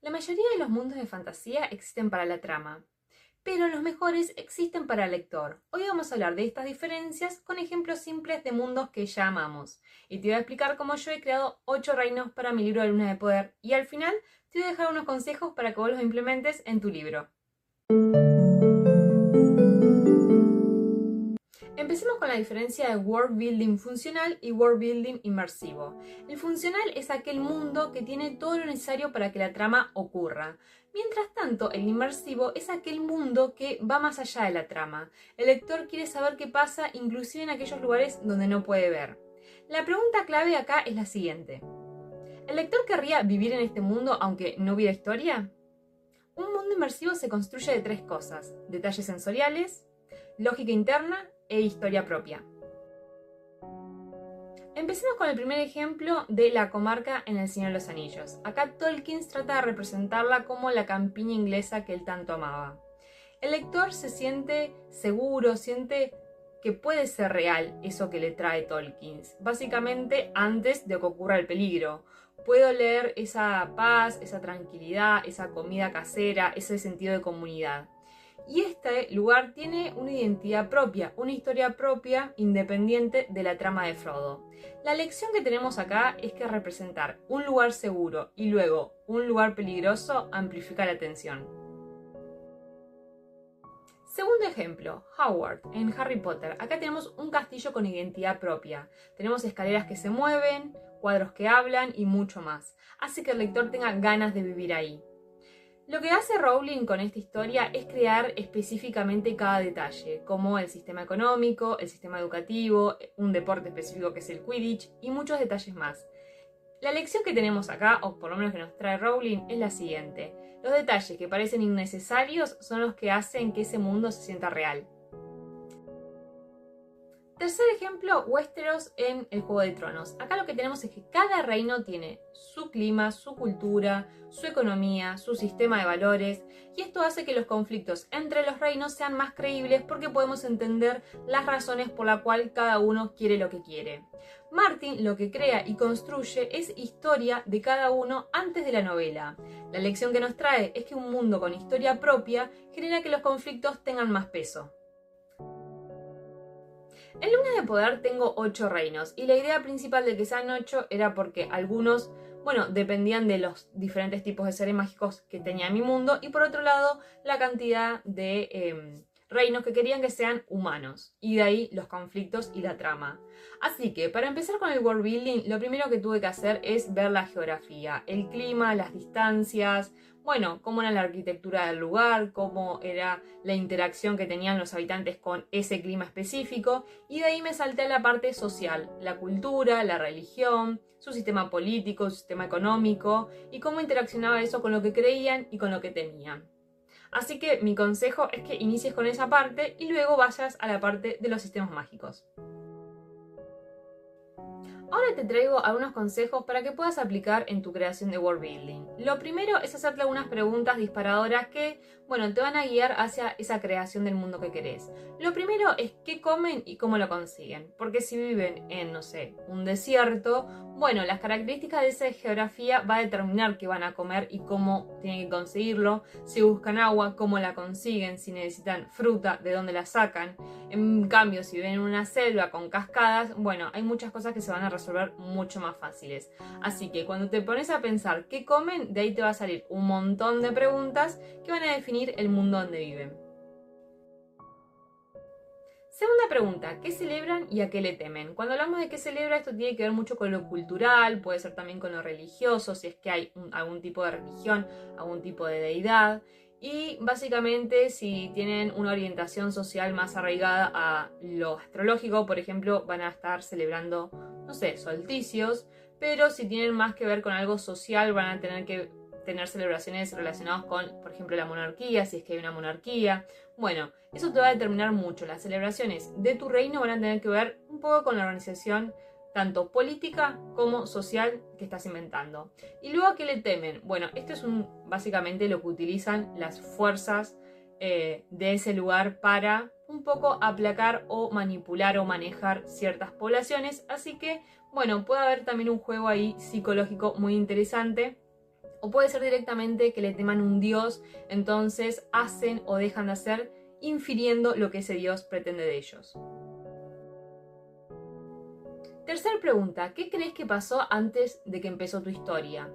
La mayoría de los mundos de fantasía existen para la trama, pero los mejores existen para el lector. Hoy vamos a hablar de estas diferencias con ejemplos simples de mundos que ya amamos. Y te voy a explicar cómo yo he creado 8 reinos para mi libro de Luna de Poder. Y al final te voy a dejar unos consejos para que vos los implementes en tu libro. Empecemos con la diferencia de world building funcional y world building inmersivo. El funcional es aquel mundo que tiene todo lo necesario para que la trama ocurra. Mientras tanto, el inmersivo es aquel mundo que va más allá de la trama. El lector quiere saber qué pasa inclusive en aquellos lugares donde no puede ver. La pregunta clave acá es la siguiente. ¿El lector querría vivir en este mundo aunque no hubiera historia? Un mundo inmersivo se construye de 3 cosas: detalles sensoriales, lógica interna e historia propia. Empecemos con el primer ejemplo de la comarca en El Señor de los Anillos. Acá Tolkien trata de representarla como la campiña inglesa que él tanto amaba. El lector se siente seguro, siente que puede ser real eso que le trae Tolkien, básicamente antes de que ocurra el peligro. Puedo leer esa paz, esa tranquilidad, esa comida casera, ese sentido de comunidad. Y este lugar tiene una identidad propia, una historia propia independiente de la trama de Frodo. La lección que tenemos acá es que representar un lugar seguro y luego un lugar peligroso amplifica la tensión. Segundo ejemplo, Howard, en Harry Potter. Acá tenemos un castillo con identidad propia. Tenemos escaleras que se mueven, cuadros que hablan y mucho más. Hace que el lector tenga ganas de vivir ahí. Lo que hace Rowling con esta historia es crear específicamente cada detalle, como el sistema económico, el sistema educativo, un deporte específico que es el Quidditch y muchos detalles más. La lección que tenemos acá, o por lo menos que nos trae Rowling, es la siguiente. Los detalles que parecen innecesarios son los que hacen que ese mundo se sienta real. Tercer ejemplo, Westeros en el Juego de Tronos. Acá lo que tenemos es que cada reino tiene su clima, su cultura, su economía, su sistema de valores, y esto hace que los conflictos entre los reinos sean más creíbles porque podemos entender las razones por las cuales cada uno quiere lo que quiere. Martin lo que crea y construye es historia de cada uno antes de la novela. La lección que nos trae es que un mundo con historia propia genera que los conflictos tengan más peso. En Luna de Poder tengo 8 reinos y la idea principal de que sean 8 era porque algunos, dependían de los diferentes tipos de seres mágicos que tenía mi mundo, y por otro lado la cantidad de reinos que querían que sean humanos, y de ahí los conflictos y la trama. Así que para empezar con el world building, lo primero que tuve que hacer es ver la geografía, el clima, las distancias, cómo era la arquitectura del lugar, cómo era la interacción que tenían los habitantes con ese clima específico, y de ahí me salté a la parte social, la cultura, la religión, su sistema político, su sistema económico, y cómo interaccionaba eso con lo que creían y con lo que temían. Así que mi consejo es que inicies con esa parte y luego vayas a la parte de los sistemas mágicos. Ahora te traigo algunos consejos para que puedas aplicar en tu creación de world building. Lo primero es hacerte algunas preguntas disparadoras que, te van a guiar hacia esa creación del mundo que querés. Lo primero es qué comen y cómo lo consiguen. Porque si viven en, un desierto, las características de esa geografía va a determinar qué van a comer y cómo tienen que conseguirlo. Si buscan agua, cómo la consiguen. Si necesitan fruta, de dónde la sacan. En cambio, si viven en una selva con cascadas, hay muchas cosas que se van a resolver mucho más fáciles. Así que cuando te pones a pensar qué comen, de ahí te va a salir un montón de preguntas que van a definir el mundo donde viven. Segunda pregunta, ¿qué celebran y a qué le temen? Cuando hablamos de qué celebra, esto tiene que ver mucho con lo cultural, puede ser también con lo religioso, si es que hay algún tipo de religión, algún tipo de deidad. Y básicamente si tienen una orientación social más arraigada a lo astrológico, por ejemplo, van a estar celebrando, solsticios, pero si tienen más que ver con algo social, van a tener que tener celebraciones relacionadas con, por ejemplo, la monarquía, si es que hay una monarquía. Eso te va a determinar mucho. Las celebraciones de tu reino van a tener que ver un poco con la organización tanto política como social que estás inventando. Y luego, ¿a qué le temen? Esto es básicamente lo que utilizan las fuerzas de ese lugar para un poco aplacar o manipular o manejar ciertas poblaciones. Así que, puede haber también un juego ahí psicológico muy interesante. O puede ser directamente que le teman un dios, entonces hacen o dejan de hacer infiriendo lo que ese dios pretende de ellos. Tercer pregunta, ¿qué crees que pasó antes de que empezó tu historia?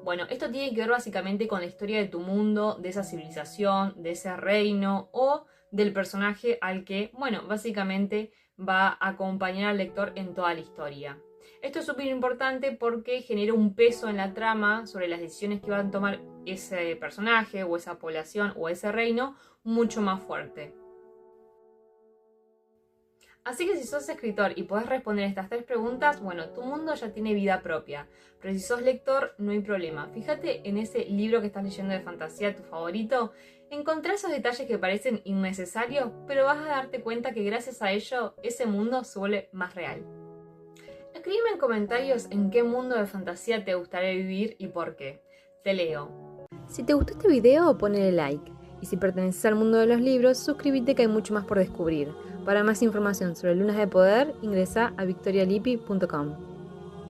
Bueno, esto tiene que ver básicamente con la historia de tu mundo, de esa civilización, de ese reino o del personaje al que, bueno, básicamente va a acompañar al lector en toda la historia. Esto es súper importante porque genera un peso en la trama sobre las decisiones que van a tomar ese personaje o esa población o ese reino mucho más fuerte. Así que si sos escritor y podés responder estas 3 preguntas, bueno, tu mundo ya tiene vida propia. Pero si sos lector, no hay problema. Fíjate en ese libro que estás leyendo de fantasía, tu favorito, encontrá esos detalles que parecen innecesarios, pero vas a darte cuenta que gracias a ello, ese mundo se vuelve más real. Escríbeme en comentarios en qué mundo de fantasía te gustaría vivir y por qué. Te leo. Si te gustó este video, ponle like. Y si perteneces al mundo de los libros, suscríbete que hay mucho más por descubrir. Para más información sobre Lunas de Poder, ingresa a victorialipi.com.